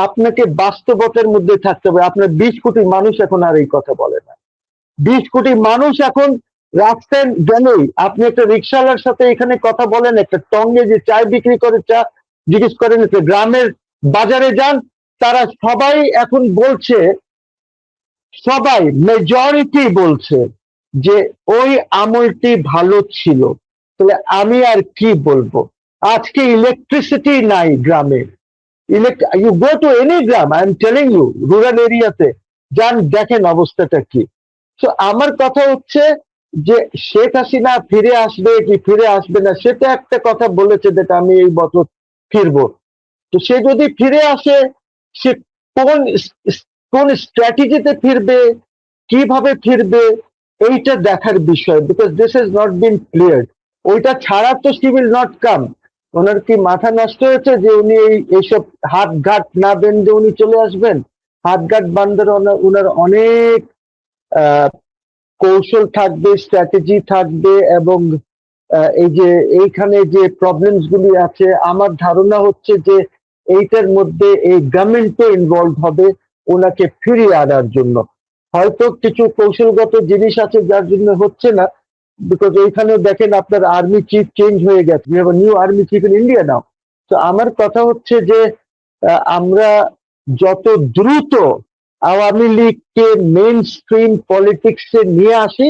আপনাকে বাস্তবতার মধ্যে থাকতে হবে। আপনার 20 কোটি মানুষ এখন আর এই কথা বলে না। 20 কোটি মানুষ এখন রাস্তায় গেলেই আপনি একটা রিক্সাওয়ালার সাথে এখানে কথা বলেন, একটা টঙ্গে যে চায় বিক্রি করে চা জিজ্ঞেস করেন, একটা গ্রামের বাজারে যান, তারা সবাই এখন বলছে, সবাই মেজরিটি বলছে যে ওই আমলটি ভালো ছিল। তাহলে আমি আর কি বলবো? আজকে ইলেকট্রিসিটি নাই গ্রামে। ইউ গো টু এনি গ্রাম, I am telling you, rural এরিয়াতে যান, দেখেন অবস্থাটা কি। তো আমার কথা হচ্ছে যে শেখ হাসিনা ফিরে আসবে কি ফিরে আসবে না, সেটা একটা কথা বলেছে, যেটা আমি এই বছর ফিরবো। তো সে যদি ফিরে আসে, সে কোন কোন স্ট্র্যাটেজিতে ফিরবে, কিভাবে ফিরবে, এইটা দেখার বিষয়। Because this is not been clear. ওইটা ছাড়া তো শি উইল নট কাম। ওনার কি মাথা নষ্ট হয়েছে যে উনি এইসব হাত ঘাট না বেঁধে উনি চলে আসবেন? হাত ঘাট বান্ধার ওনার অনেক কৌশল থাকবে, স্ট্র্যাটেজি থাকবে, এবং এই যে এইখানে যে প্রবলেমস গুলি আছে, আমার ধারণা হচ্ছে যে এইটার মধ্যে এই গভর্নমেন্টও ইনভলভ হবে ওনাকে ফিরিয়ে আনার জন্য। হয়তো কিছু কৌশলগত জিনিস আছে যার জন্য হচ্ছে না, বিকজ এইখানে দেখেন আপনার আর্মি চিফ চেঞ্জ হয়ে গেছে, we have a new army chief in India নাও। তো আমার কথা হচ্ছে যে আমরা যত দ্রুত আওয়ামী লীগকে মেইন স্ট্রিম পলিটিক্সে নিয়ে আসি,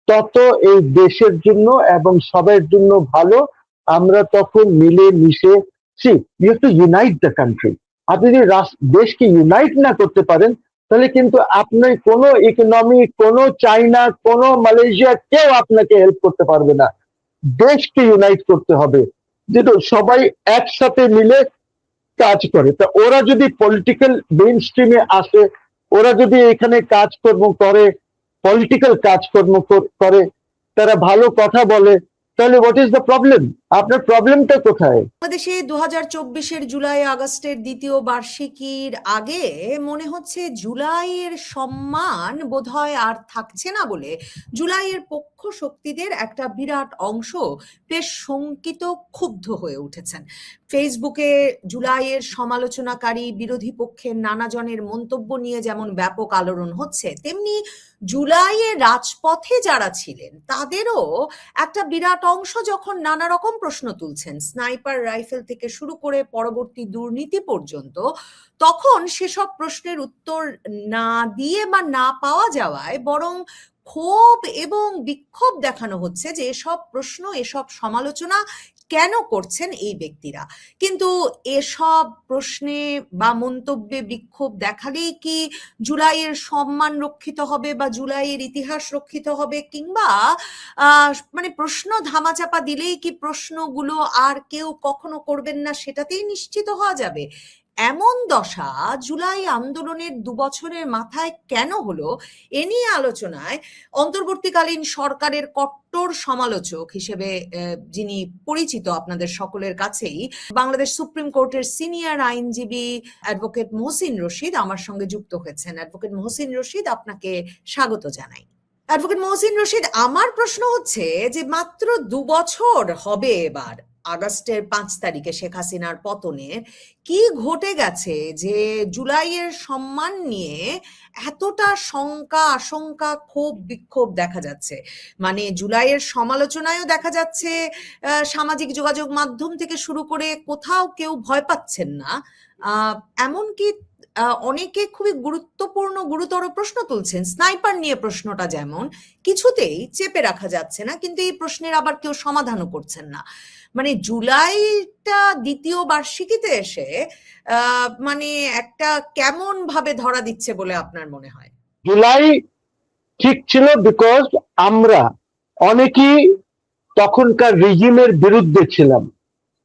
তত এই দেশের জন্য এবং সবার জন্য ভালো। আমরা তখন মিলে মিশে you have to unite the country. আপনি যদি দেশকে ইউনাইট না করতে পারেন, তাহলে কিন্তু আপনি কোনো ইকোনমি, কোনো চাইনা, কোনো মালয়েশিয়া, কেউ আপনাকে হেল্প করতে পারবে না। দেশকে ইউনাইট করতে হবে, যেটা সবাই একসাথে মিলে কাজ করে। তা ওরা যদি পলিটিক্যাল মেইন স্ট্রিমে আসে, ওরা যদি এখানে কাজকর্ম করে, পলিটিক্যাল কাজকর্ম করে, তারা ভালো কথা বলে, তাহলে হোয়াট ইজ দ্য প্রবলেম? আপনার প্রবলেমটা কোথায়? বাংলাদেশে 2024-এর জুলাই আগস্টের দ্বিতীয় বার্ষিকীর আগে মনে হচ্ছে জুলাইয়ের সম্মান বোধহয় আর থাকছে না বলে জুলাইয়ের পক্ষ শক্তিদের একটা বিরাট অংশ বেশ শঙ্কিত, ক্ষুব্ধ হয়ে উঠেছেন। ফেসবুকে জুলাইয়ের সমালোচনাকারী বিরোধী পক্ষের নানা জনের মন্তব্য নিয়ে যেমন ব্যাপক আলোড়ন হচ্ছে, তেমনি জুলাইয়ের রাজপথে যারা ছিলেন তাদেরও একটা বিরাট অংশ যখন নানা রকম প্রশ্ন তুলছেন, স্নাইপার রাইফেল থেকে শুরু করে পরবর্তী দুর্নীতি পর্যন্ত, তখন সেসব প্রশ্নের উত্তর না দিয়ে বা না পাওয়া যাওয়ায় বরং ক্ষোভ এবং বিক্ষোভ দেখানো হচ্ছে যে এসব প্রশ্ন, এসব সমালোচনা কেন করছেন এই ব্যক্তিরা। কিন্তু এসব প্রশ্নে বা মন্তব্যে বিক্ষোভ দেখালেই কি জুলাইয়ের সম্মান রক্ষিত হবে বা জুলাইয়ের ইতিহাস রক্ষিত হবে, কিংবা মানে প্রশ্ন ধামাচাপা দিলেই কি প্রশ্নগুলো আর কেউ কখনো করবেন না সেটাতেই নিশ্চিত হওয়া যাবে? এমন দশা জুলাই আন্দোলনের 2 বছরের মাথায় কেন হলো, এ নিয়ে আলোচনায় অন্তর্বর্তীকালীন সরকারের কট্টর সমালোচক হিসেবে যিনি পরিচিত আপনাদের সকলের কাছেই, বাংলাদেশ সুপ্রিম কোর্টের সিনিয়র আইনজীবী অ্যাডভোকেট মহসিন রশিদ আমার সঙ্গে যুক্ত হয়েছেন। অ্যাডভোকেট মহসিন রশিদ, আপনাকে স্বাগত জানাই। অ্যাডভোকেট মহসিন রশিদ, আমার প্রশ্ন হচ্ছে যে মাত্র 2 বছর হবে এবার আগস্টের 5 তারিখে শেখ হাসিনার পতনের, কি ঘটে গেছে যে জুলাইয়ের সম্মান নিয়ে এতটা শঙ্কা, আশঙ্কা, ক্ষোভ, বিক্ষোভ দেখা যাচ্ছে? মানে জুলাইয়ের সমালোচনায়ও দেখা যাচ্ছে সামাজিক যোগাযোগ মাধ্যম থেকে শুরু করে কোথাও কেউ ভয় পাচ্ছেন না, এমনকি অনেকে খুবই গুরুত্বপূর্ণ গুরুতর প্রশ্ন তুলছেন। স্নাইপার নিয়ে প্রশ্নটা যেমন কিছুতেই চেপে রাখা যাচ্ছে না, কিন্তু এই প্রশ্নের আবার কেউ সমাধানও করছেন না। মানে জুলাইটা দ্বিতীয় বার্ষিকীতে এসে মানে একটা কেমন ভাবে ধরা দিচ্ছে বলে আপনার মনে হয়? জুলাই ঠিক ছিল বিকজ আমরা অনেকেই তখনকার রিজিমের বিরুদ্ধে ছিলাম।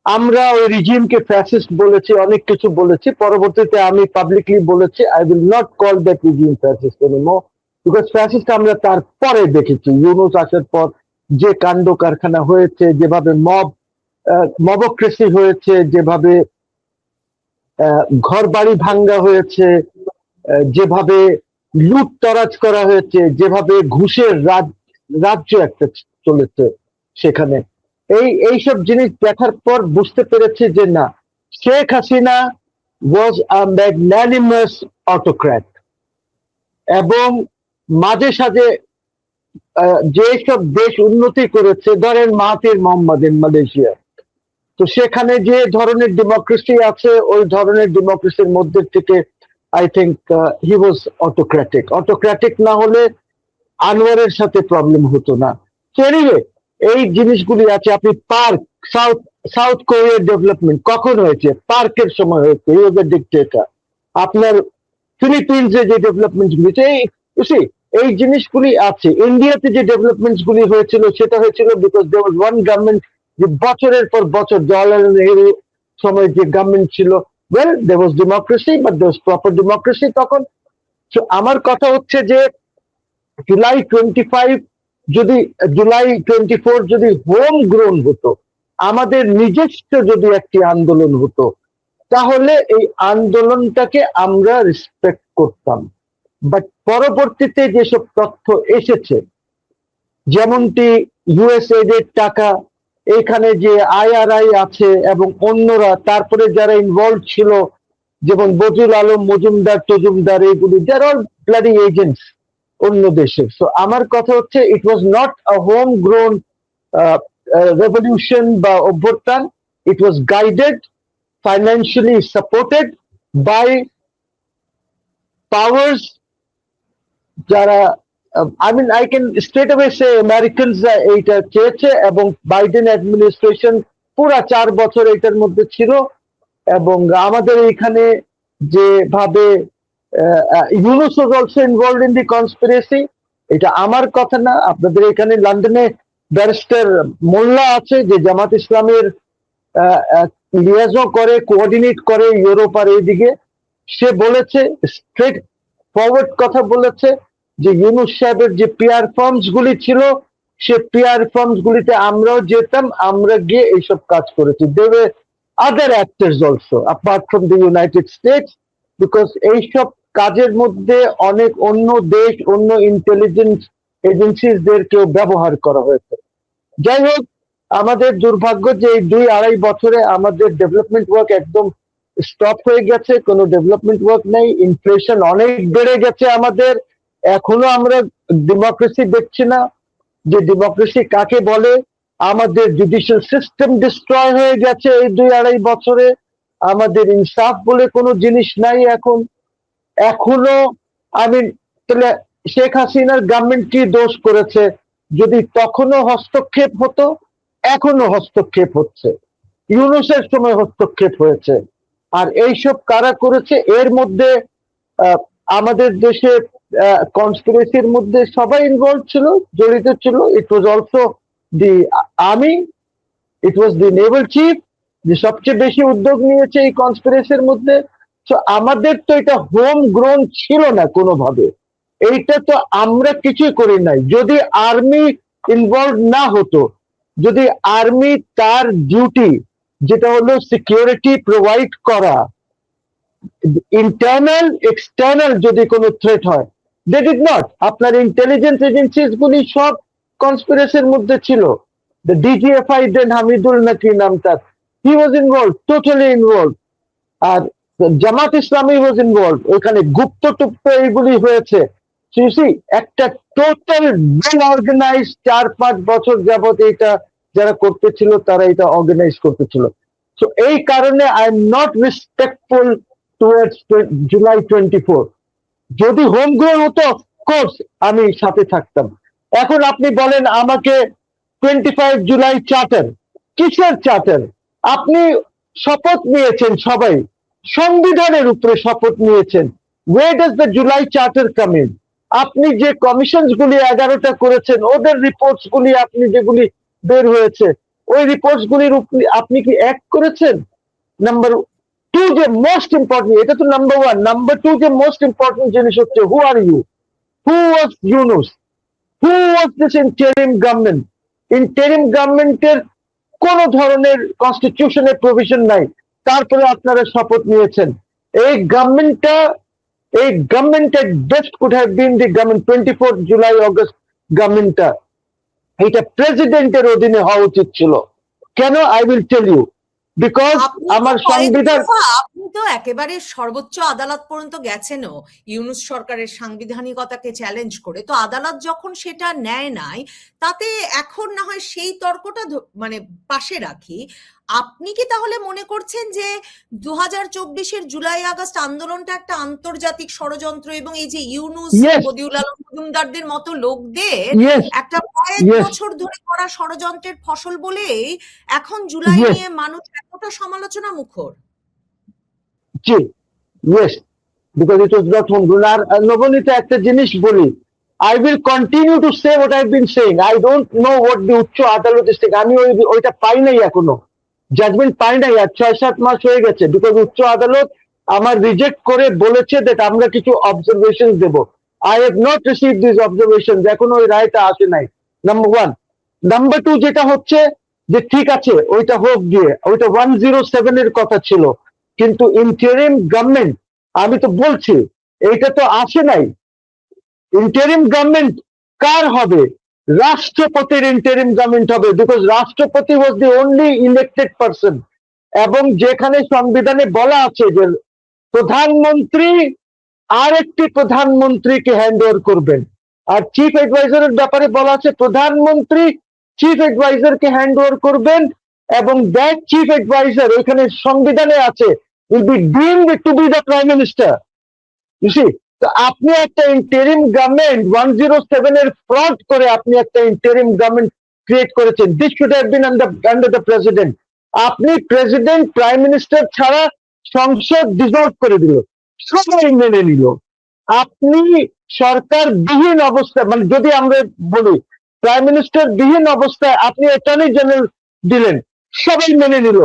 আমরা ওই রিজিমকে ফ্যাসিস্ট বলেছি, অনেক কিছু বলেছি। পরবর্তীতে আমি পাবলিকলি বলেছি I will not call that regime fascist anymore, because fascist আমরা তারপরে দেখেছি। ইউনূস আসার পর যে কাণ্ড কারখানা হয়েছে, যেভাবে মবক্রেসি হয়েছে, যেভাবে ঘর বাড়ি ভাঙ্গা হয়েছে, যেভাবে লুট তরাজ করা হয়েছে, যেভাবে ঘুষের রাজ্য একটা চলেছে সেখানে, এইসব জিনিস দেখার পর বুঝতে পেরেছি যে না, Sheikh Hasina was a magnanimous autocrat এবং মাঝে সাঝে যেসব দেশ উন্নতি করেছে, ধরেন মাহাথির মোহাম্মদ ইন মালয়েশিয়া, তো সেখানে যে ধরনের ডেমোক্রেসি আছে ওই ধরনের ডেমোক্রেসির মধ্যে থেকে I think he was autocratic না হলে আনোয়ারের সাথে প্রবলেম হতো না। এনিওয়ে এই জিনিসগুলি আছে। আপনি পার্ক, সাউথ কোরিয়ার ডেভেলপমেন্ট কখন হয়েছে? পার্কের সময় হয়েছে, হি ওয়াজ এ ডিক্টেটর। আপনার ফিলিপিন্সে যে ডেভেলপমেন্ট গুলি, এই জিনিসগুলি আছে। ইন্ডিয়াতে যে ডেভেলপমেন্ট গুলি হয়েছিল সেটা হয়েছিল because there was one government, যে বছরের পর বছর জওয়াহরলাল নেহেরু সময় যে গভর্নমেন্ট ছিল, well there was democracy, but there was proper democracy তখন। তো আমার কথা হচ্ছে যে জুলাই 25 যদি, জুলাই 24 যদি হোম গ্রোন হতো, আমাদের নিজস্ব যদি একটি আন্দোলন হতো, তাহলে এই আন্দোলনটাকে আমরা রেসপেক্ট করতাম। বাট পরবর্তীতে যেসব তথ্য এসেছে, যেমনটি ইউএসএইড এর টাকা, এখানে যে আইআরআই আছে এবং অন্যরা, তারপরে যারা ইনভলভ ছিল যেমন বজলুল আলম মজুমদার, এগুলি যারা অল ব্লাডি এজেন্টস অন্য দেশের। সো আমার কথা হচ্ছে it was not a home grown revolution বা অভ্যুত্থান, it was guided, financially supported by powers যারা, I mean I can straight away say Americans এইটা চেয়েছে এবং বাইডেন অ্যাডমিনিস্ট্রেশন পুরা 4 বছর এটার মধ্যে ছিল। এবং আমাদের এখানে যেভাবে Yunus was also involved in the conspiracy, এটা আমার কথা না, আপনাদের এখানে লন্ডনে ব্যারিস্টার মোল্লা আছে যে জামাত ইসলামের লিয়াজও করে, কোঅর্ডিনেট করে ইউরোপ আর এইদিকে। সে বলেছে, স্ট্রেট ফরওয়ার্ড কথা বলেছে যে ইউনুস সাহেবের যে পিআর ফার্মস গুলি ছিল, সে পিআর ফার্মস গুলিতে আমরাও যেতাম, আমরা গিয়ে এইসব কাজ করেছি। দেবে other actors also apart from the United States, because এইসব কাজের মধ্যে অনেক অন্য দেশ, অন্য ইন্টেলিজেন্স এজেন্সিদেরকেও ব্যবহার করা হয়েছে। যাই হোক, আমাদের দুর্ভাগ্য যে এই 2-2.5 বছরে আমাদের ডেভেলপমেন্ট ওয়ার্ক একদম স্টপ হয়ে গেছে, কোনো ডেভেলপমেন্ট ওয়ার্ক নেই। ইনফ্লেশন অনেক বেড়ে গেছে আমাদের, এখনো আমরা ডেমোক্রেসি দেখছি না, যে ডেমোক্রেসি কাকে বলে। আমাদের জুডিশিয়াল সিস্টেম ডিস্ট্রয় হয়ে গেছে এই 2-2.5 বছরে। আমাদের ইনসাফ বলে কোনো জিনিস নাই এখন, এখনো। আমি তাহলে শেখ হাসিনার গভর্নমেন্ট কি দোষ করেছে? যদি তখনও হস্তক্ষেপ হতো, এখনো হস্তক্ষেপ হচ্ছে, ইউনুসের সময় হস্তক্ষেপ হয়েছে। আর এইসব কারা করেছে? এর মধ্যে আমাদের দেশে কনস্পিরেসির মধ্যে সবাই ইনভলভ ছিল, জড়িত ছিল। It was also the army, it was the naval chief, যে সবচেয়ে বেশি উদ্যোগ নিয়েছে এই কনস্পিরেসির মধ্যে। তো আমাদের তো এটা হোম গ্রোন ছিল না কোনোভাবে, এইটা তো আমরা কিছুই করি নাই। যদি আর্মি ইনভলভ না হতো, যদি আর্মি তার ডিউটি যেটা হলো সিকিউরিটি প্রোভাইড করা, ইন্টারনাল এক্সটার্নাল যদি কোনো থ্রেট হয়, দে ডিড নট। আপনার ইন্টেলিজেন্স এজেন্সিস গুলি সব কনস্পিরেসির মধ্যে ছিল। দ্য ডিজিএফআই দেন হামিদুল নাকি নাম তার, হি ওয়াজ ইনভলভ, টোটালি ইনভলভ। আর জামাত ইসলামী ওয়াজ ইনভলভ, ওইখানে গুপ্ত টুপ্ত এইগুলি হয়েছে। একটা টোটাল ওয়েল অর্গানাইজ 4-5 বছর যাবত এটা যারা করতেছিল, তারা এটা অর্গানাইজ করতেছিল। সো এই কারণে I am not respectful towards July 24। যদি হোম গ্রোন হতো, অফকোর্স আমি সাথে থাকতাম। এখন আপনি বলেন আমাকে 25 জুলাই চার্টার, কিসের চার্টার? আপনি শপথ নিয়েছেন, সবাই সংবিধানের উপরে শপথ নিয়েছেন। Way does the July charter come in? আপনি যে কমিশনস গুলি 11টা করেছেন, ওদের রিপোর্টস গুলি আপনি যেগুলি বের হয়েছে, ওই রিপোর্টস গুলির আপনি কি অ্যাক্ট করেছেন? নাম্বার 2 যে মোস্ট ইম্পর্টেন্ট, এটা তো নাম্বার 1। নাম্বার 2 যে মোস্ট ইম্পর্টেন্ট জিনিস হচ্ছে, who are you? Who was Yunus? Who was this interim government? Interim গভর্নমেন্টের কোন ধরনের কনস্টিটিউশনের প্রভিশন নাই, তারপরে আপনারা শপথ নিয়েছেন। এই গভর্নমেন্টের best could have been the government 24 July August গভর্নমেন্টটা, এটা প্রেসিডেন্টের অধীনে হওয়া উচিত ছিল। কেন? I will tell you, because আমার সংবিধান। আপনি তো একেবারে সর্বোচ্চ আদালত পর্যন্ত গেছেনও ইউনূস সরকারের সাংবিধানিকতাকে চ্যালেঞ্জ করে। তো আদালত যখন সেটা নেয় নাই, তাতে এখন না হয় সেই তর্কটা মানে পাশে রাখি। আপনি কি তাহলে মনে করছেন যে 2024-এর জুলাই আগস্ট আন্দোলনটা একটা আন্তর্জাতিক ষড়যন্ত্র, এবং এই যে ইউনূস, ইয়েস, বদিউল আলম মজুমদারদের মতো লোকদের ইয়েস, একটা কয়েক ইয়েস, বছর ধরে করা ষড়যন্ত্রের ফসল বলেই এখন জুলাই ইয়েস, নিয়ে মানুষ এতটা সমালোচনা মুখর? জি, yes, because it was not home rule. আর নবনীতা, একটা জিনিস বলি, I will continue to say what I've been saying. I don't know what the উচ্চ আদালত is saying. আমি ওইটা পাই নাই এখনো, জাজমেন্ট পাই নাই, আর 6-7 মাস হয়ে গেছে, বিকজ উচ্চ আদালত আমার রিজেক্ট করে বলেছে that আমরা কিছু অবজারভেশন দেব। I have not received these observations, এখনো ওই রায়টা আসে নাই, নাম্বার ওয়ান। নাম্বার টু, যেটা হচ্ছে যে ঠিক আছে ওইটা হোক গিয়ে, ওইটা 107 এর কথা ছিল, কিন্তু ইন্টারিম গভর্নমেন্ট, আমি তো বলছি এইটা তো আসে নাই। ইন্টারিম গভর্নমেন্ট কার হবে? রাষ্ট্রপতির ইন্টারিম গভর্নমেন্ট হবে, বিকজ রাষ্ট্রপতি ওয়াজ দি অনলি ইলেক্টেড পারসন। এবং যেখানে সংবিধানে বলা আছে যে প্রধানমন্ত্রী আরেকটি প্রধানমন্ত্রীকে হ্যান্ড ওভার করবেন, আর চিফ অ্যাডভাইজারের ব্যাপারে বলা আছে প্রধানমন্ত্রী চিফ অ্যাডভাইজারকে হ্যান্ড ওভার করবেন, এবং দ্যাট চিফ অ্যাডভাইজার ওইখানে সংবিধানে আছে will be deemed to be the prime minister. You see, তো আপনি একটা ইন্টারিম গভর্নমেন্ট 107 এর ফ্রড করে আপনি একটা ইন্টারিম গভর্নমেন্ট ক্রিয়েট করেছেন। This should have been under the president. আপনি প্রেসিডেন্ট প্রাইম মিনিস্টার ছাড়া সংসদ ডিসলভ করে দিল, সবাই মেনে নিল। আপনি সরকার বিহীন অবস্থায়, মানে যদি আমরা বলি প্রাইম মিনিস্টার বিহীন অবস্থায় আপনি অ্যাটর্নি জেনারেল দিলেন, সবাই মেনে নিল।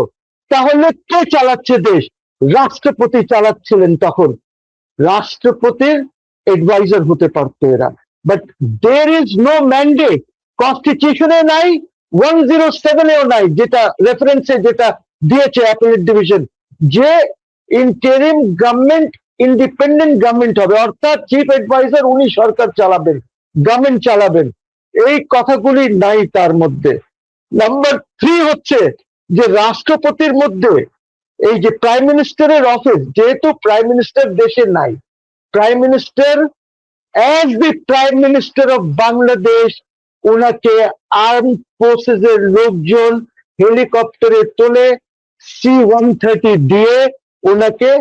তাহলে কে চালাচ্ছে দেশ? রাষ্ট্রপতি চালাচ্ছিলেন তখন। রাষ্ট্রপতির এডভাইজার হতে পারতো এরা, but there is no mandate, কনস্টিটিউশনে নাই, 107-এও নাই, যেটা রেফারেন্সে যেটা দিয়েছে অ্যাপিলেট ডিভিশন, যে ইন্টারিম গভর্নমেন্ট ইন্ডিপেন্ডেন্ট গভর্নমেন্ট হবে, অর্থাৎ চিফ অ্যাডভাইজার উনি সরকার চালাবেন, গভর্নমেন্ট চালাবেন, এই কথাগুলি নাই তার মধ্যে। নাম্বার থ্রি হচ্ছে যে রাষ্ট্রপতির মধ্যে এই যে প্রাইম মিনিস্টারের অফিস, যেহেতু প্রাইম মিনিস্টার দেশে নাই, prime minister as the prime minister of Bangladesh, ওনাকে আর্ম ফোর্সেস এর লোকজন হেলিকপ্টারে তোলে C-130 দিয়ে ওনাকে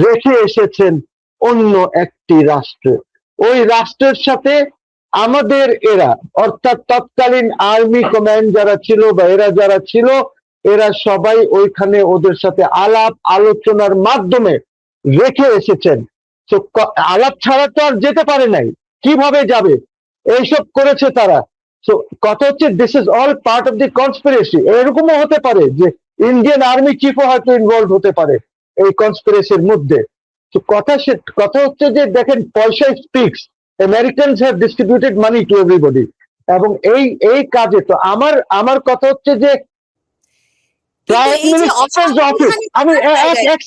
রেখে এসেছেন অন্য একটি রাষ্ট্রে। ওই রাষ্ট্রের সাথে আমাদের এরা, অর্থাৎ তৎকালীন আর্মি কমান্ড যারা ছিল বা এরা যারা ছিল, এরা সবাই ওইখানে ওদের সাথে আলাপ আলোচনার মাধ্যমে রেখে এসেছেন। তো আলাপ ছাড়া তো আর যেতে পারে নাই, কিভাবে যাবে? এইসব করেছে তারা। তো কথা হচ্ছে this is all part of the conspiracy. এরকমও হতে পারে যে ইন্ডিয়ান আর্মি চিফও হয়তো ইনভলভ হতে পারে এই কনস্পিরেসির মধ্যে। তো কথা হচ্ছে যে দেখেন, পয়সা speaks, Americans have distributed money to everybody, এবং এই কাজে তো আমার কথা হচ্ছে যে প্রাইম মিনিস্টার্স অফিস, আমি এক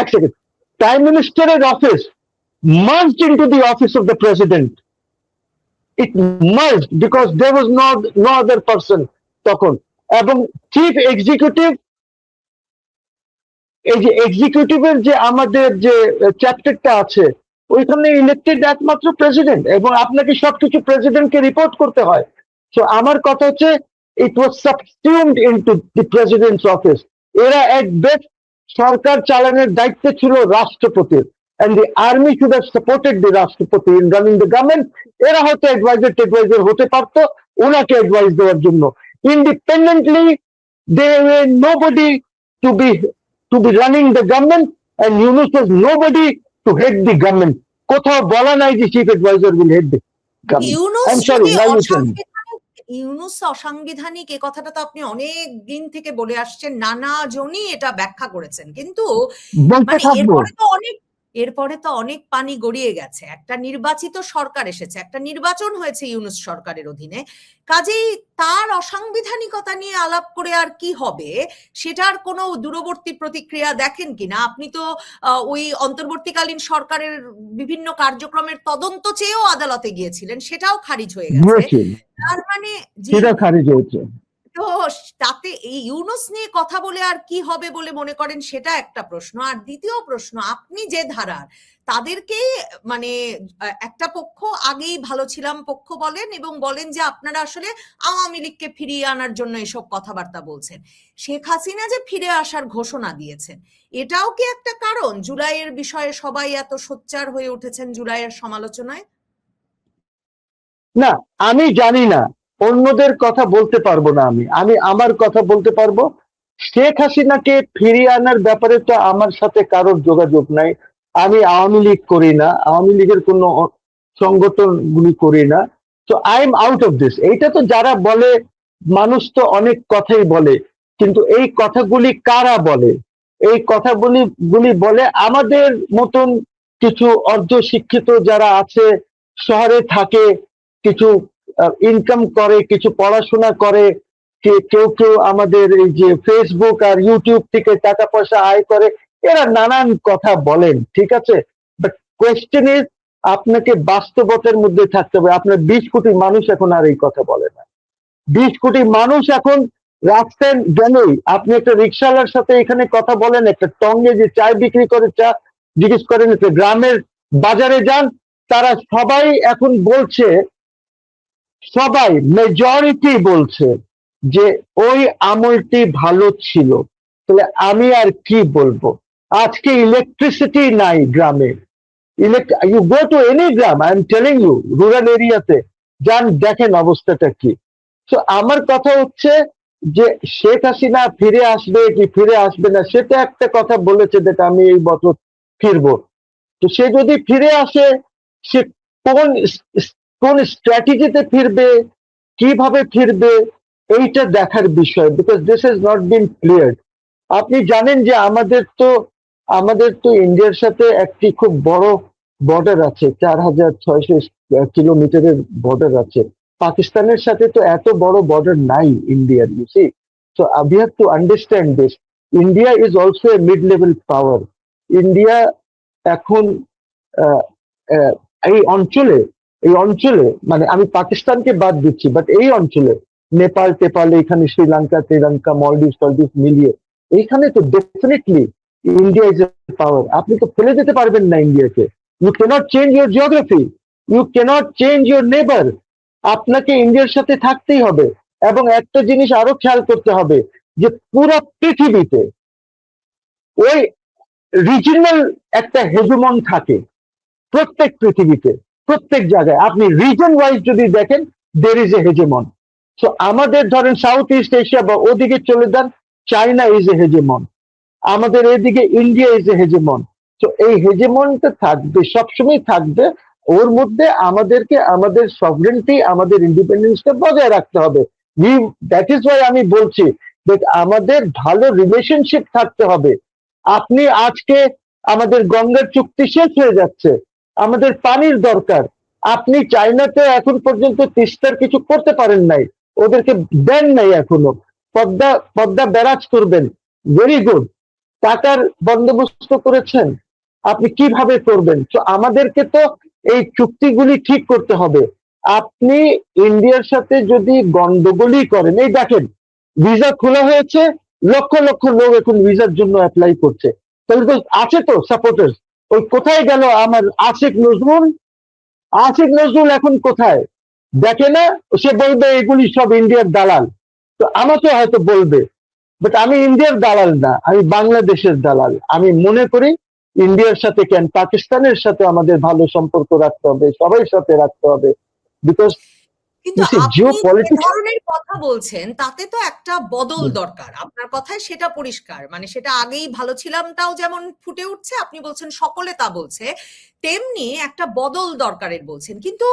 সেকেন্ড, প্রাইম মিনিস্টারের office merged into the office of the president. It merged because there was no other person তখন। এবং চিফ এক্সিকিউটিভ, এই যে এক্সিকিউটিভের যে আমাদের যে চ্যাপ্টারটা আছে, ওইখানে ইলেক্টেড একমাত্র প্রেসিডেন্ট, এবং আপনাকে সবকিছু প্রেসিডেন্টকে রিপোর্ট করতে হয়। তো আমার কথা হচ্ছে it was সাবস্টিউমড into the presidents office. এরা এক বেস্ট সরকার চালানোর দায়িত্ব ছিল রাষ্ট্রপতির, and the army should have supported the রাষ্ট্রপতি in running the government. এরা হয়তো অ্যাডভাইজার হতে পারতো ওনাকে অ্যাডভাইস দেওয়ার জন্য। Independently they were nobody to be running the government, and Yunus was nobody to head the government. কোথাও বলা নাই যে chief adviser will head the government. Yunus I'm sorry, যদি now you tell me. Yunus অসাংবিধানিক, এ কথাটা তো আপনি অনেক দিন থেকে বলে আসছেন, নানা জনই এটা ব্যাখ্যা করেছেন, কিন্তু বলতে মানে থাকবো। এরপরে তো অনেক পানি গড়িয়ে গেছে। একটা নির্বাচিত সরকার এসেছে, একটা নির্বাচন হয়েছে ইউনূস সরকারের অধীনে, কাজেই তার অসাংবিধানিকতা নিয়ে আলাপ করে আর কি হবে? সেটার কোনো দূরবর্তী প্রতিক্রিয়া দেখেন কিনা? আপনি তো ওই অন্তর্বর্তীকালীন সরকারের বিভিন্ন কার্যক্রমের তদন্ত চেয়েও আদালতে গিয়েছিলেন, সেটাও খারিজ হয়ে গেছে। তার মানে সেটা খারিজ হয়েছে। তো তাতে এই ইউনুস নিয়ে কথা বলে আর কি হবে বলে মনে করেন, সেটা একটা প্রশ্ন। আর দ্বিতীয় প্রশ্ন, আপনি যে ধারার তাদেরকে মানে একটা পক্ষ আগেই ভালো ছিলাম পক্ষ বলেন এবং বলেন যে আপনারা আসলে আওয়ামী লীগকে ফিরিয়ে আনার জন্য এসব কথাবার্তা বলছেন। শেখ হাসিনা যে ফিরে আসার ঘোষণা দিয়েছেন, এটাও কি একটা কারণ জুলাইয়ের বিষয়ে সবাই এত সোচ্চার হয়ে উঠেছেন জুলাইয়ের সমালোচনায়? না, আমি জানি না, অন্যদের কথা বলতে পারবো না। আমি আমি আমার কথা বলতে পারবো। শেখ হাসিনাকে ফিরিয়ে আনার ব্যাপারে তো আমার সাথে কারোর যোগাযোগ নাই। আমি আওয়ামী লীগ করি না, আওয়ামী লীগের কোনো সংগঠনগুলি করি না। তো I am out of this. এইটা তো যারা বলে, মানুষ তো অনেক কথাই বলে, কিন্তু এই কথাগুলি কারা বলে? এই কথাগুলি গুলি বলে আমাদের মতন কিছু অর্ধ শিক্ষিত যারা আছে, শহরে থাকে, কিছু ইনকাম করে, কিছু পড়াশোনা করে, কেউ কেউ আমাদের এই যে ফেসবুক আর ইউটিউব থেকে টাকা পয়সা আয় করে, এরা নানান কথা বলেন, ঠিক আছে। বাট কোয়েশ্চেন ইজ, আপনাকে বাস্তবতার মধ্যে থাকতে হবে। আপনার 20 কোটি মানুষ এখন আর এই কথা বলে না। 20 কোটি মানুষ এখন রাস্তায় গেলেই, আপনি একটা রিক্সাওয়ালার সাথে এখানে কথা বলেন, একটা টঙ্গে যে চায় বিক্রি করে চা জিজ্ঞেস করেন, একটা গ্রামের বাজারে যান, তারা সবাই এখন বলছে, সবাই মেজরিটি বলছে যে ওই আমলটি ভালো ছিল। তাহলে আমি আর কি বলবো? আজকে ইলেকট্রিসিটি নাই গ্রামে। ইউ গো টু এনি গ্রাম, I am telling you, rural এরিয়াতে যান, দেখেন অবস্থাটা কি। তো আমার কথা হচ্ছে যে শেখ হাসিনা ফিরে আসবে কি ফিরে আসবে না, সেটা একটা কথা বলেছে, যেটা আমি এই বছর ফিরবো। তো সে যদি ফিরে আসে, সে কোন কোন স্ট্র্যাটেজিতে ফিরবে, কিভাবে ফিরবে, এইটা দেখার বিষয়। Because this has not been clear. আপনি জানেন যে আমাদের তো ইন্ডিয়ার সাথে একটি খুব বড় বর্ডার আছে, 4600 কিলোমিটারের বর্ডার আছে। পাকিস্তানের সাথে তো এত বড় বর্ডার নাই ইন্ডিয়ার, you see. So we have to understand this. India is also a mid level power. India এখন আহ, আহ, এই অঞ্চলে মানে আমি পাকিস্তানকে বাদ দিচ্ছি, বাট এই অঞ্চলে নেপাল টেপাল, এখানে শ্রীলঙ্কা মলদ্বীপ মিলিয়ে, এইখানে তো definitely India is a power. আপনি তো ফেলে দিতে পারবেন না ইন্ডিয়াকে। You cannot change your geography, you cannot change your neighbour. আপনাকে ইন্ডিয়ার সাথে থাকতেই হবে। এবং একটা জিনিস আরো খেয়াল করতে হবে, যে পুরো পৃথিবীতে ওই রিজিনাল একটা হেজমন থাকে। প্রত্যেক পৃথিবীতে, প্রত্যেক জায়গায় আপনি রিজন ওয়াইজ যদি দেখেন, দের ইজ এ হেজেমন। সো আমাদের ধরেন সাউথ ইস্ট এশিয়া বা ওদিকে চলে যান, চায়না ইজ এ হেজেমন। আমাদের এদিকে ইন্ডিয়া ইজ এ হেজেমন। তো এই হেজেমনটা থাকবে, সবসময় থাকবে। ওর মধ্যে আমাদেরকে আমাদের সভরেন্টি, আমাদের ইন্ডিপেন্ডেন্সটা বজায় রাখতে হবে। দ্যাট ইজ ওয়াই আমি বলছি যে আমাদের ভালো রিলেশনশিপ থাকতে হবে। আপনি আজকে, আমাদের গঙ্গার চুক্তি শেষ হয়ে যাচ্ছে, আমাদের পানির দরকার। আপনি চায়নাতে এখন পর্যন্ত তিস্তার কিছু করতে পারেন নাই, ওদেরকে দেন নাই এখনো। পদ্মা পদ্মা ব্যারাজ করবেন, ভেরি গুড। টাকার বন্দোবস্ত করেছেন, আপনি কিভাবে করবেন? তো আমাদেরকে তো এই চুক্তিগুলি ঠিক করতে হবে। আপনি ইন্ডিয়ার সাথে যদি গন্ডগোলই করেন, এই দেখেন ভিসা খোলা হয়েছে, লক্ষ লক্ষ লোক এখন ভিসার জন্য অ্যাপ্লাই করছে। তাহলে তো আছে তো সাপোর্টার্স। ওই কোথায় গেল আমার আশিক নজরুল? আশিক নজরুল এখন কোথায়? দেখে না? সে বলবে এগুলি সব ইন্ডিয়ার দালাল। তো আমাকে হয়তো বলবে, বাট আমি ইন্ডিয়ার দালাল না, আমি বাংলাদেশের দালাল। আমি মনে করি ইন্ডিয়ার সাথে কেন, পাকিস্তানের সাথে আমাদের ভালো সম্পর্ক রাখতে হবে, সবাই সাথে রাখতে হবে। বিকজ কিন্তু জিও আপনি যে পলিটিক্স। ধরনের কথা বলছেন তাতে তো একটা বদল দরকার। আপনার কথায় সেটা পরিষ্কার, মানে সেটা আগেই ভালো ছিলামটাও যেমন ফুটে উঠছে, আপনি বলছেন সকলে তা বলছে, তেমনি একটা বদল দরকারের বলছেন। কিন্তু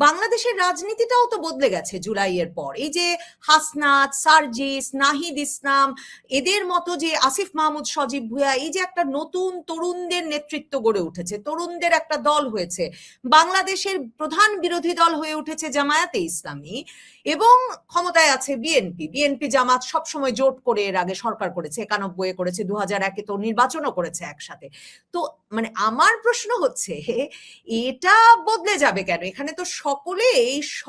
বাংলাদেশের রাজনীতিটাও তো বদলে গেছে জুলাইয়ের পর। এই যে হাসনাত, সার্জিস, নাহিদ ইসলাম, এদের মতো যে আসিফ মাহমুদ, সজীব ভুঁইয়া, এই যে একটা নতুন তরুণদের নেতৃত্ব গড়ে উঠেছে, তরুণদের একটা দল হয়েছে। বাংলাদেশের প্রধান বিরোধী দল হয়ে উঠেছে জামায়াতে ইসলামী, এবং ক্ষমতায় আছে বিএনপি। বিএনপি জামাত সবসময় জোট করে এর আগে সরকার করেছে, 91-এ করেছে, 2001-এ তো নির্বাচনও করেছে একসাথে। তো মানে আমার প্রশ্ন হচ্ছে, এটা বদলে যাবে কেন? এখানে তো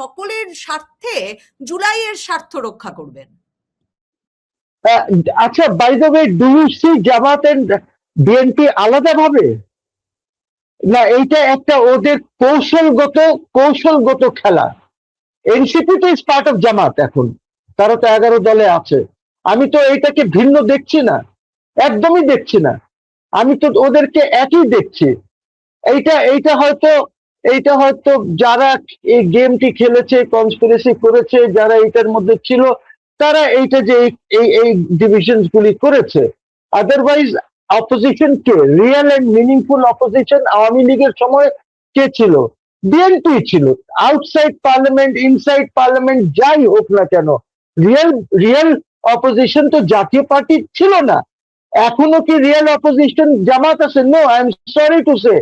সকলের স্বার্থে জুলাইয়ের স্বার্থ রক্ষা করবেন। আহ, আচ্ছা, by the way, do you see Jamaat and BNP আলাদা ভাবে? না, এইটা একটা ওদের কৌশলগত খেলা। এনসিপি তো ইজ পার্ট অফ জামাত এখন, তারা তো 11 দলে আছে। আমি তো এইটাকে ভিন্ন দেখছি না, একদমই দেখছি না। আমি তো ওদেরকে একই দেখছি। এইটা হয়তো যারা এই গেমটি খেলেছে, কনস্পিরেসি করেছে, যারা এইটার মধ্যে ছিল, তারা এইটা যে এই ডিভিশন গুলি করেছে। আদারওয়াইজ অপোজিশন কে, real and meaningful opposition Awami লীগের সময় কে ছিল? বিএনপি ছিল। আউটসাইড পার্লামেন্ট, ইনসাইড পার্লামেন্ট, যাই হোক না কেন, রিয়েল রিয়েল অপোজিশন তো জাতীয় পার্টি ছিল না। এখনো কি রিয়েল অপোজিশন জামাত আছে? No, I am sorry to say,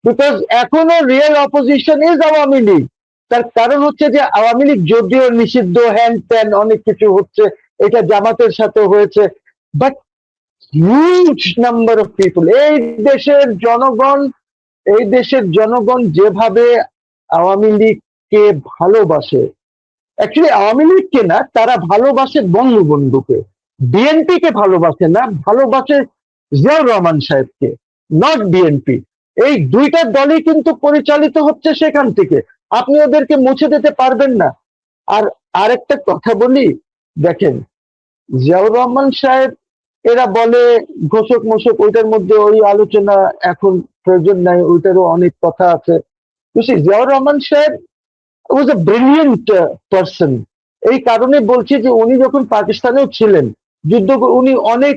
because এখনো real opposition is Awami League. তার কারণ হচ্ছে যে আওয়ামী লীগ যদিও নিষিদ্ধ, হ্যান ত্যান অনেক কিছু হচ্ছে, এটা জামাতের সাথে হয়েছে, but huge number of people, এই দেশের জনগণ যেভাবে আওয়ামী লীগকে ভালোবাসে, অ্যাকচুয়ালি আওয়ামী লীগকে না, তারা ভালোবাসে বঙ্গবন্ধুকে। বিএনপি কে ভালোবাসে না, ভালোবাসে জিয়াউর রহমান সাহেবকে, নট বিএনপি। এই দুইটা দলই কিন্তু পরিচালিত হচ্ছে সেখান থেকে, আপনি ওদেরকে মুছে দিতে পারবেন না। আর আরেকটা কথা বলি, দেখেন, জিয়াউর রহমান সাহেব, এরা বলে ঘোষক মোষক, ওইটার মধ্যে ওই আলোচনা এখন প্রয়োজন নাই, ওইটারও অনেক কথা আছে। জিয়াউর রহমান সাহেব ওয়াজ এ ব্রিলিয়েন্ট পারসন। এই কারণে বলছি যে উনি যখন পাকিস্তানেও ছিলেন, যুদ্ধ উনি অনেক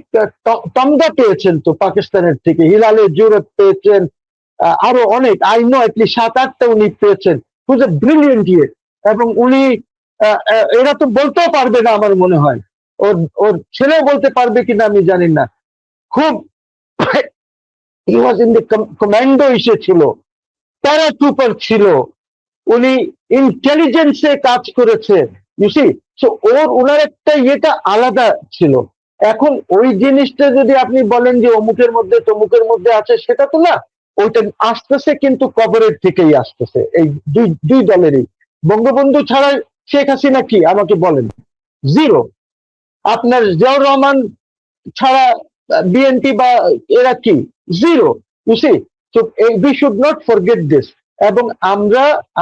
তমগা পেয়েছেন তো পাকিস্তানের থেকে, হিলালে জুরত পেয়েছেন, আরো অনেক, আই নো অ্যাটলিস্ট 7-8টা উনি পেয়েছেন। ওয়াজ এ ব্রিলিয়েন্ট ইয়ে। এবং উনি এরা তো বলতেও পারবে না আমার মনে হয়, ওর ওর ছেলেও বলতে পারবে কিনা আমি জানি না, খুব হি ওয়াজ ইন দ্য কমান্ডো ছিল, প্যারাট্রুপার ছিল, উনি ইন্টেলিজেন্সে কাজ করেছে, ইউসি। সো ওনার একটা ইয়েটা আলাদা ছিল। এখন ওই জিনিসটা যদি আপনি বলেন যে অমুকের মধ্যে তমুকের মধ্যে আছে, সেটা তো না। ওইটা আসতেছে কিন্তু কবরের থেকেই আসতেছে, এই দুই দলেরই। বঙ্গবন্ধু ছাড়া শেখ হাসিনা কি আমাকে বলেন? জিরো। আপনার জিয়াউর রহমান ছাড়া বিএনপি বা এরা কি? Zero. You see, so we should not forget this. এবং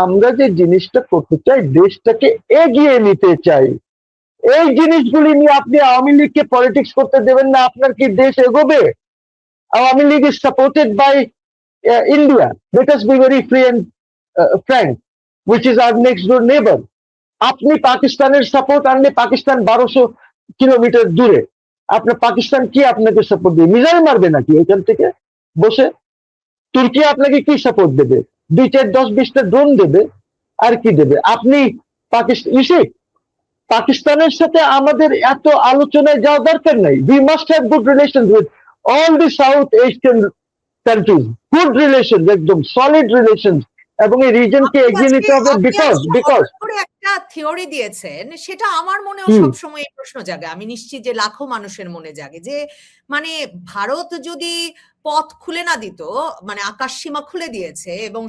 আমরা যে জিনিসটা করতে চাই, দেশটাকে এগিয়ে নিতে চাই, এই জিনিসগুলি নিয়ে আপনি আওয়ামী লীগকে পলিটিক্স করতে দেবেন না। আপনার কি দেশ এগোবে? Awami League is supported by India, let us be very free and frank, which is our next door neighbour. আপনি পাকিস্তানের সাপোর্ট আনলে, পাকিস্তান 1200 কিলোমিটার দূরে, আপনার পাকিস্তান কি আপনাকে সাপোর্ট দেবে? মিসাইল মারবে নাকি এখান থেকে বসে? তুর্কি আপনাকে কি সাপোর্ট দেবে? 2, 4, 10, 20টা ড্রোন দেবে, আর কি দেবে? আপনি পাকিস্তানের সাথে আমাদের এত আলোচনায় যাওয়া দরকার নাই। We must have good relation with all the south Asian countries, good relation, একদম সলিড রিলেশন, এবং এই রিজনকে এগিয়ে নিতে হবে। বিকজ একটা থিওরি দিয়েছেন, সেটা আমার মনেও সবসময় এই প্রশ্ন জাগে, আমি নিশ্চিত যে লাখো মানুষের মনে জাগে, যে মানে ভারত যদি পথ খুলে না দিত, মানে আকাশ সীমা খুলে দিয়েছে, এবং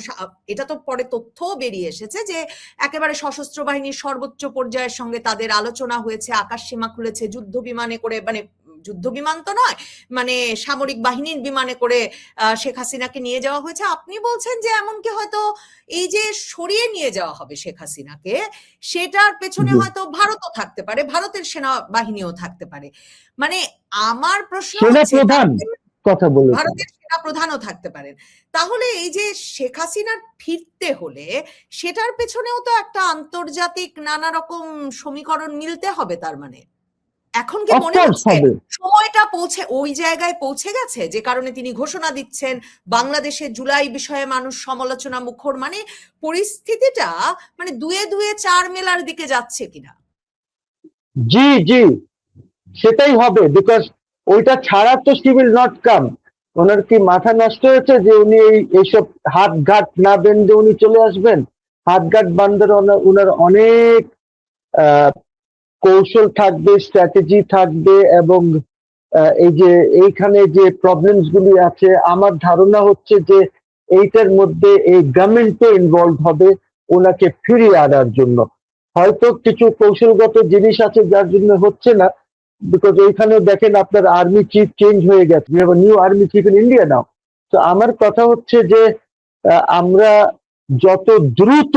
এটা তো পরে তথ্যও বেরিয়ে এসেছে যে একেবারে সশস্ত্র বাহিনীর সর্বোচ্চ পর্যায়ের সঙ্গে তাদের আলোচনা হয়েছে, আকাশ সীমা খুলেছে, যুদ্ধ বিমানে করে, মানে যুদ্ধ বিমান তো নয়, মানে সামরিক বাহিনীর বিমানে করে শেখ হাসিনাকে নিয়ে যাওয়া হয়েছে। আপনি বলছেন যে এমনকি হয়তো এই যে সরিয়ে নিয়ে যাওয়া হবে শেখ হাসিনাকে, সেটার পেছনে হয়তো ভারতও থাকতে পারে, ভারতের সেনাবাহিনীও থাকতে পারে। মানে আমার প্রশ্ন হচ্ছে, ভারতের সেনা প্রধানও থাকতে পারেন। তাহলে এই যে শেখ হাসিনার ফিরতে হলে, সেটার পেছনেও তো একটা আন্তর্জাতিক নানা রকম সমীকরণ মিলতে হবে। তার মানে এখন কি মনে হচ্ছে সময়টা ওই জায়গায় পৌঁছে গেছে, যে কারণে তিনি ঘোষণা দিচ্ছেন বাংলাদেশের জুলাই বিষয়ে মানুষ সমালোচনা মুখর, মানে পরিস্থিতিটা মানে 2-2-4 মেলার দিকে যাচ্ছে কিনা? জি, সেটাই হবে, বিকজ ওইটা ছাড়া তো শি উইল নট কাম। ওনার কি মাথা নষ্ট হয়েছে যে উনি এইসব হাত ঘাট না বেঁধে উনি চলে আসবেন? হাত ঘাট বান্ধার ওনার অনেক কৌশল থাকবে, স্ট্র্যাটেজি থাকবে, এবং এই যে এইখানে যে প্রবলেমস গুলি আছে, আমার ধারণা হচ্ছে যে এইটার মধ্যে এই গভর্নমেন্টও ইনভলভ হবে ওনাকে ফিরিয়ে আনার জন্য। হয়তো কিছু কৌশলগত জিনিস আছে যার জন্য হচ্ছে না, বিকজ ওইখানে দেখেন আপনার আর্মি চিফ চেঞ্জ হয়ে গেছে, we have a new army chief in India নাও। তো আমার কথা হচ্ছে যে আমরা যত দ্রুত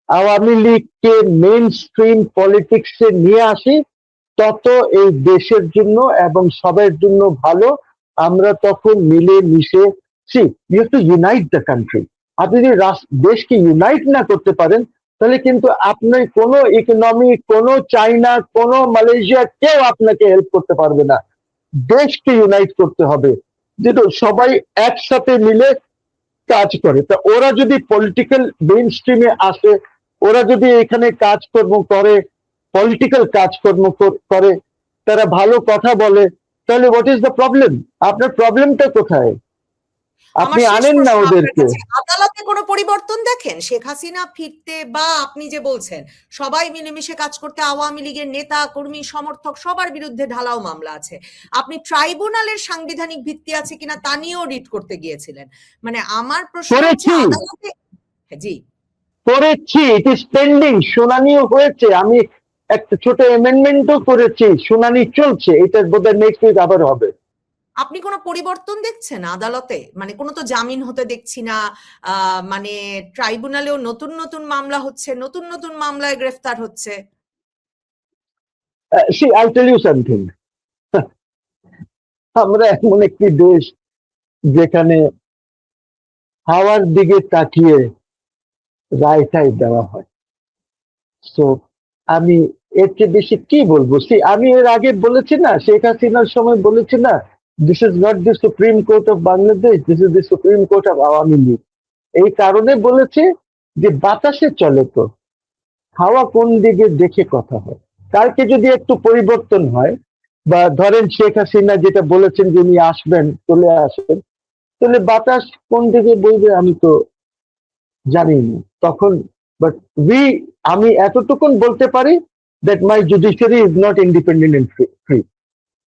আওয়ামী লীগকে মেইন স্ট্রিম পলিটিক্সে নিয়ে আসি তত এই দেশের জন্য এবং সবার জন্য ভালো। আমরা তখন মিলে মিশে you have to unite the country. আপনি যদি দেশকে ইউনাইট না করতে পারেন তাহলে কিন্তু আপনি কোনো ইকোনমি, কোনো চাইনা, কোনো মালয়েশিয়া কেউ আপনাকে হেল্প করতে পারবে না। দেশকে ইউনাইট করতে হবে, যেটা সবাই একসাথে মিলে কাজ করে। তা ওরা যদি পলিটিক্যাল মেইন স্ট্রিমে আসে, ওরা যদি এখানে কাজকর্ম করে, পলিটিক্যাল কাজকর্ম করে, তারা ভালো কথা বলে, তাহলে হোয়াট ইজ দ্য প্রবলেম? আপনার প্রবলেমটা কোথায়? আপনি আমার শেষ আনেন না প্রশ্ন আপনার ওদেরকে। কাছে, আদালতে কোনো পরিবর্তন দেখেন শেখ হাসিনা ফিরতে, বা আপনি যে বলছেন সবাই মিলেমিশে কাজ করতে, আওয়ামী লীগের নেতা কর্মী সমর্থক সবার বিরুদ্ধে ঢালাও মামলা আছে, আপনি ট্রাইব্যুনালের সাংবিধানিক ভিত্তি আছে কিনা তা নিয়েও রিট করতে গিয়েছিলেন, মানে আমার প্রশ্ন হচ্ছে আদালতে। জি করেছি, ইট ইজ পেন্ডিং, শুনানিও হয়েছে, আমি একটা ছোট অ্যামেন্ডমেন্টও করেছি, শুনানি চলছে, এটা বোধহয় নেক্সট উইক আবার হবে। আপনি কোনো পরিবর্তন দেখছেন আদালতে? মানে কোনো তো জামিন হতে দেখছি না, মানে ট্রাইব্যুনালেও নতুন নতুন মামলা হচ্ছে, নতুন নতুন মামলায় গ্রেফতার হচ্ছে। See, I'll tell you something. আমরা এমন একটি দেশ যেখানে হাওয়ার দিকে তাকিয়ে রায়টাই দেওয়া হয়। তো আমি এর চেয়ে বেশি কি বলবো? আমি এর আগে বলেছি না, শেখ হাসিনার সময় বলেছি না, this is not the supreme court of Bangladesh, this is the supreme court of Awami League. এই কারণে বলেছি যে বাতাসে চলে তো, হাওয়া কোন দিকে দেখে কথা হয়। কালকে যদি একটু পরিবর্তন হয়, বা ধরেন শেখ হাসিনা যেটা বলেছেন যে উনি আসবেন, চলে আসবেন, তাহলে বাতাস কোন দিকে বইবে আমি তো জানি না তখন। বাট আমি এতটুকুন বলতে পারি that my judiciary is not independent and free.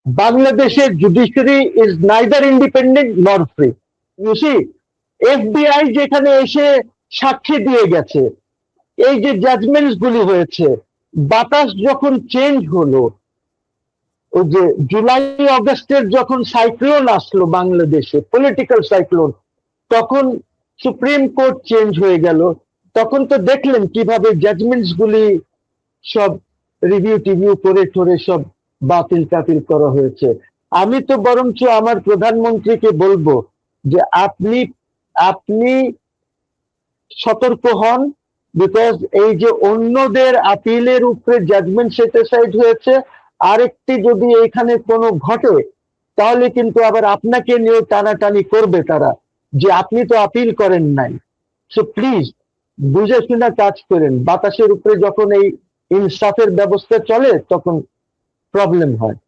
বাংলাদেশের judiciary is neither independent nor free. You see, FBI যেখানে এসে সাক্ষী দিয়ে গেছে, এই যে জাজমেন্টস গুলি হয়েছে, বাতাস যখন চেঞ্জ হলো, ওই যে জুলাই অগস্টের যখন সাইক্লোন আসলো বাংলাদেশে, পলিটিক্যাল সাইক্লোন, তখন সুপ্রিম কোর্ট চেঞ্জ হয়ে গেল, তখন তো দেখলেন কিভাবে জাজমেন্টস গুলি সব রিভিউ টিভিউ করে ঠরে সব বাতিল টাতিল করা হয়েছে। আমি তো বরঞ্চ আমার প্রধানমন্ত্রীকে বলবো যে আপনি সতর্ক হন, বিকজ এই যে অন্যদের আপিলের উপরে জাজমেন্ট সেটিসাইড হয়েছে, আরেকটি যদি এখানে কোনো ঘটে তাহলে কিন্তু আবার আপনাকে নিয়ে টানাটানি করবে তারা, যে আপনি তো আপিল করেন নাই। সো প্লিজ বুঝে শুনে কাজ করেন। বাতাসের উপরে যখন এই ইনসাফের ব্যবস্থা চলে তখন প্রবলেম হয়।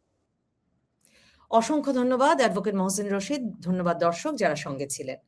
অসংখ্য ধন্যবাদ অ্যাডভোকেট মহসিন রশিদ, ধন্যবাদ দর্শক যারা সঙ্গে ছিলেন।